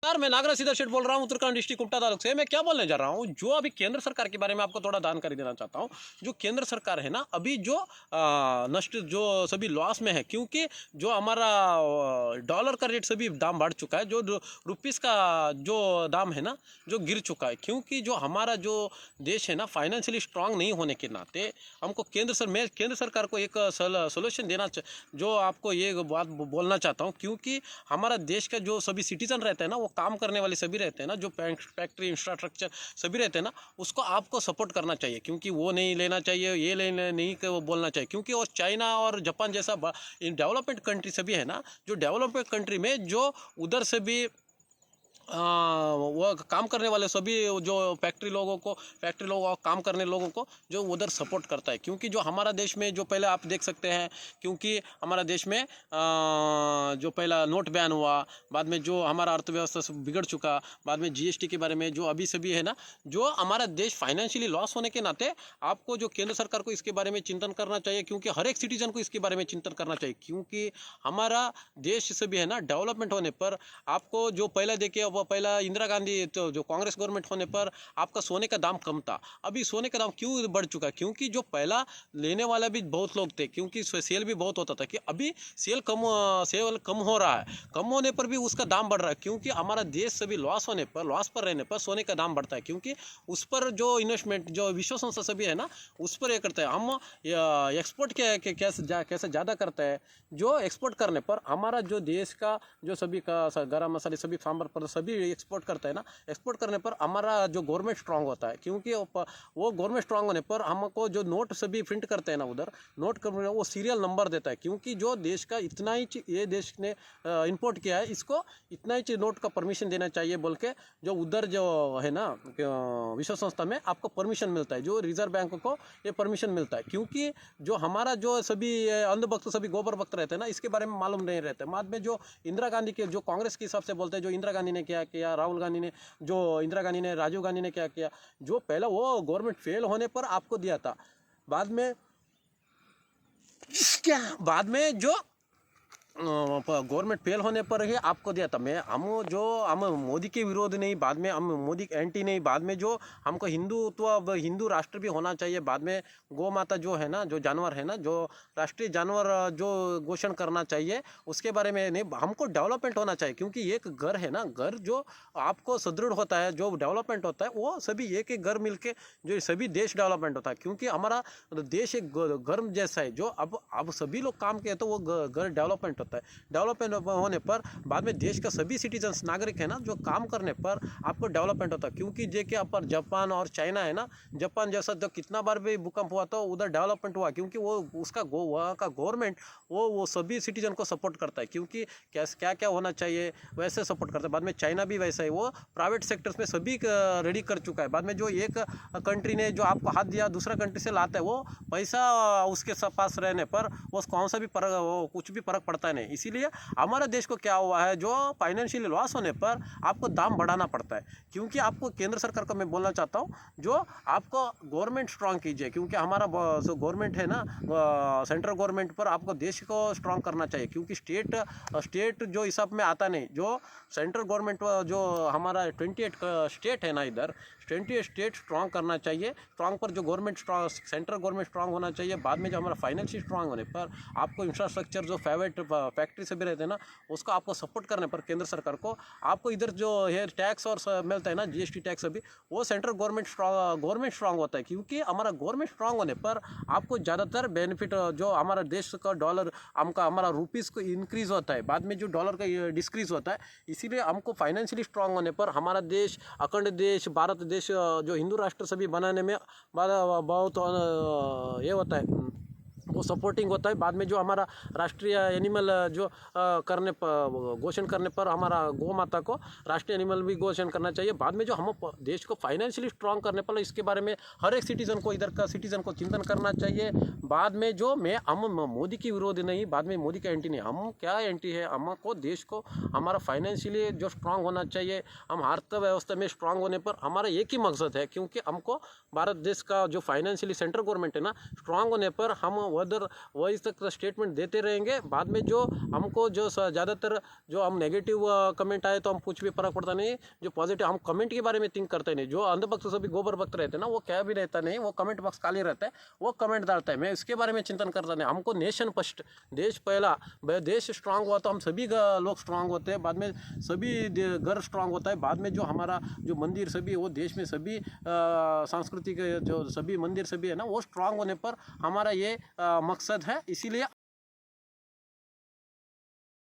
यार मैं नागराज सीधा शेठ बोल रहा हूँ उत्तराखंड डिस्ट्रिक्ट कुमटा तालुक से। मैं क्या बोलने जा रहा हूँ, जो अभी केंद्र सरकार के बारे में आपको थोड़ा जानकारी देना चाहता हूँ। जो केंद्र सरकार है ना, अभी जो नष्ट जो सभी लॉस में है, क्योंकि जो हमारा डॉलर का रेट सभी दाम बढ़ चुका है, जो रुपीस का जो दाम है ना जो गिर चुका है, क्योंकि जो हमारा जो देश है ना फाइनेंशियली स्ट्रांग नहीं होने के नाते हमको मैं केंद्र सरकार को एक सोल्यूशन देना जो आपको ये बात बोलना चाहता हूँ। क्योंकि हमारा देश का जो सभी सिटीजन रहते हैं ना, वो काम करने वाले सभी रहते हैं ना, जो फैक्ट्री इंफ्रास्ट्रक्चर सभी रहते हैं ना, उसको आपको सपोर्ट करना चाहिए। क्योंकि वो नहीं लेना चाहिए, ये लेना नहीं कि वो बोलना चाहिए। क्योंकि वो चाइना और जापान जैसा डेवलपमेंट कंट्री सभी है ना, जो डेवलपमेंट कंट्री में जो उधर से भी वो काम करने वाले सभी जो फैक्ट्री लोगों को काम करने लोगों को जो उधर सपोर्ट करता है। क्योंकि जो हमारा देश में जो पहले आप देख सकते हैं, क्योंकि हमारा देश में जो पहला नोट बैन हुआ, बाद में जो हमारा अर्थव्यवस्था सब बिगड़ चुका, बाद में जीएसटी के बारे में जो अभी सभी है ना, जो हमारा देश फाइनेंशियली लॉस होने के नाते आपको जो केंद्र सरकार को इसके बारे में चिंतन करना चाहिए। क्योंकि हर एक सिटीजन को इसके बारे में चिंतन करना चाहिए। क्योंकि हमारा देश से भी है ना डेवलपमेंट होने पर आपको जो पहले देखिए, वो पहला इंदिरा गांधी तो जो कांग्रेस गवर्नमेंट होने पर आपका सोने का दाम कम था। अभी सोने का दाम क्यों बढ़ चुका है? क्योंकि जो पहला लेने वाला भी बहुत लोग थे, क्योंकि सेल भी बहुत होता था। कि अभी सेल कम हो रहा है, कम होने पर भी उसका दाम बढ़ रहा है। क्योंकि हमारा देश सभी लॉस पर रहने पर सोने का दाम बढ़ता है। क्योंकि उस पर जो इन्वेस्टमेंट जो विश्व संस्था सभी है ना, उस पर ये करते हैं। हम एक्सपोर्ट कैसे ज़्यादा करते हैं, जो एक्सपोर्ट करने पर हमारा जो देश का जो सभी का गरम मसाले सभी सांभर पर सभी एक्सपोर्ट करता है ना, एक्सपोर्ट करने पर हमारा जो गवर्नमेंट स्ट्रांग होता है। क्योंकि वो गवर्नमेंट स्ट्रांग होने पर हमको जो नोट सभी प्रिंट करते हैं ना, उधर नोट करने वो सीरियल नंबर देता है। क्योंकि जो देश का इतना ही ये देश ने इंपोर्ट किया है, इसको इतना ही नोट का परमिशन देना चाहिए बोल के जो उधर जो है ना विश्व संस्था में आपको परमिशन मिलता है, जो रिजर्व बैंक को ये परमिशन मिलता है। क्योंकि जो हमारा जो सभी अंधभक्त सभी गोबर भक्त रहते हैं ना, इसके बारे में मालूम नहीं रहते। बाद में जो इंदिरा गांधी के जो कांग्रेस के हिसाब से बोलते हैं, जो इंदिरा गांधी ने क्या किया, राहुल गांधी ने इंदिरा गांधी ने राजीव गांधी ने क्या किया, जो पहला वो गवर्नमेंट फेल होने पर आपको दिया था। बाद में जो गवर्नमेंट फेल होने पर ही आपको दिया था। हम मोदी के विरोध नहीं, बाद में हम मोदी एंटी नहीं, बाद में जो हमको हिंदू राष्ट्र भी होना चाहिए। बाद में गौ माता जो है ना, जो जानवर है ना, जो राष्ट्रीय जानवर जो घोषणा करना चाहिए, उसके बारे में नहीं। हमको डेवलपमेंट होना चाहिए। क्योंकि एक घर है ना, घर जो आपको सुदृढ़ होता है, जो डेवलपमेंट होता है, वो सभी एक एक घर मिलके जो सभी देश डेवलपमेंट होता है। क्योंकि हमारा देश एक घर जैसा है, जो अब सभी लोग काम किए तो वो घर डेवलपमेंट होता है। डेवलपमेंट होने पर बाद में देश का सभी सिटीजन्स नागरिक है ना, जो काम करने पर आपको डेवलपमेंट होता है। क्योंकि देखिए पर जापान और चाइना है ना, जापान जैसा जो कितना बार भी भूकंप हुआ तो उधर डेवलपमेंट हुआ। क्योंकि वो उसका वहाँ का गवर्नमेंट वो सभी सिटीजन को सपोर्ट करता है। क्योंकि क्या क्या होना चाहिए वैसे सपोर्ट करता है। बाद में चाइना भी वैसा है, वो प्राइवेट सेक्टर्स में सभी रेडी कर चुका है। बाद में जो एक कंट्री ने जो आपको हाथ दिया दूसरा कंट्री से लाता है, वो पैसा उसके पास रहने पर वो कौन सा भी कुछ भी फर्क पड़ता है नहीं। इसीलिए हमारे देश को क्या हुआ है, जो फाइनेंशियली लॉस होने पर आपको दाम बढ़ाना पड़ता है। क्योंकि आपको केंद्र सरकार को मैं बोलना चाहता हूँ, जो आपको गवर्नमेंट स्ट्रांग कीजिए। क्योंकि हमारा जो गवर्नमेंट है ना, सेंट्रल गवर्नमेंट पर आपको देश को स्ट्रांग करना चाहिए। क्योंकि स्टेट जो हिसाब में आता नहीं, जो सेंट्रल गवर्नमेंट जो हमारा 28 स्टेट है ना, इधर 28 स्टेट स्ट्रांग करना चाहिए। स्ट्रांग पर जो गवर्नमेंट सेंट्रल गवर्नमेंट स्ट्रांग होना चाहिए। बाद में जो हमारा फाइनेंशियल स्ट्रांग होने पर आपको इंफ्रास्ट्रक्चर जो फैक्ट्री से भी रहते हैं ना, उसको आपको सपोर्ट करने पर केंद्र सरकार को आपको इधर जो है टैक्स और मिलता है ना, जीएसटी टैक्स अभी वो सेंट्रल गवर्नमेंट स्ट्रांग होता है। क्योंकि हमारा गवर्नमेंट स्ट्रांग होने पर आपको ज़्यादातर बेनिफिट जो हमारा देश का डॉलर हमारा रुपीज़ को इंक्रीज़ होता है, बाद में जो डॉलर का डिस्क्रीज़ होता है। इसीलिए हमको फाइनेंशियली स्ट्रांग होने पर हमारा देश अखंड देश भारत देश जो हिंदू राष्ट्र सभी बनाने में बहुत ये होता है, वो सपोर्टिंग होता है। बाद में जो हमारा राष्ट्रीय एनिमल जो घोषणा करने पर हमारा गौ माता को राष्ट्रीय एनिमल भी घोषणा करना चाहिए। बाद में जो हम देश को फाइनेंशियली स्ट्रांग करने पर इसके बारे में हर एक सिटीजन को इधर का सिटीजन को चिंतन करना चाहिए। बाद में जो हम मोदी की विरोध नहीं, बाद में मोदी का एंटी नहीं। हम क्या एंटी है, हमको देश को हमारा फाइनेंशियली जो स्ट्रांग होना चाहिए। हम अर्थव्यवस्था में स्ट्रांग होने पर हमारा एक ही मकसद है, क्योंकि हमको भारत देश का जो फाइनेंशियली सेंट्रल गवर्नमेंट है ना स्ट्रांग होने पर हम वही तक स्टेटमेंट देते रहेंगे। बाद में जो हमको जो ज़्यादातर जो हम नेगेटिव कमेंट आए तो हम कुछ भी फर्क पड़ता नहीं, जो पॉजिटिव हम कमेंट के बारे में थिंक करते नहीं। जो अंधभक्त सभी गोबर भक्त रहते हैं ना, वो क्या भी रहता नहीं, वो कमेंट बॉक्स खाली रहता है, वो कमेंट डालता है। मैं इसके बारे में चिंतन करता नहीं। हमको नेशन फर्स्ट, देश पहला, देश स्ट्रांग हुआ तो हम सभी लोग स्ट्रांग होते हैं, बाद में सभी घर स्ट्रांग होता है। बाद में जो हमारा जो मंदिर सभी, वो देश में सभी सांस्कृतिक जो सभी मंदिर सभी है ना, वो स्ट्रांग होने पर हमारा ये मकसद है। इसीलिए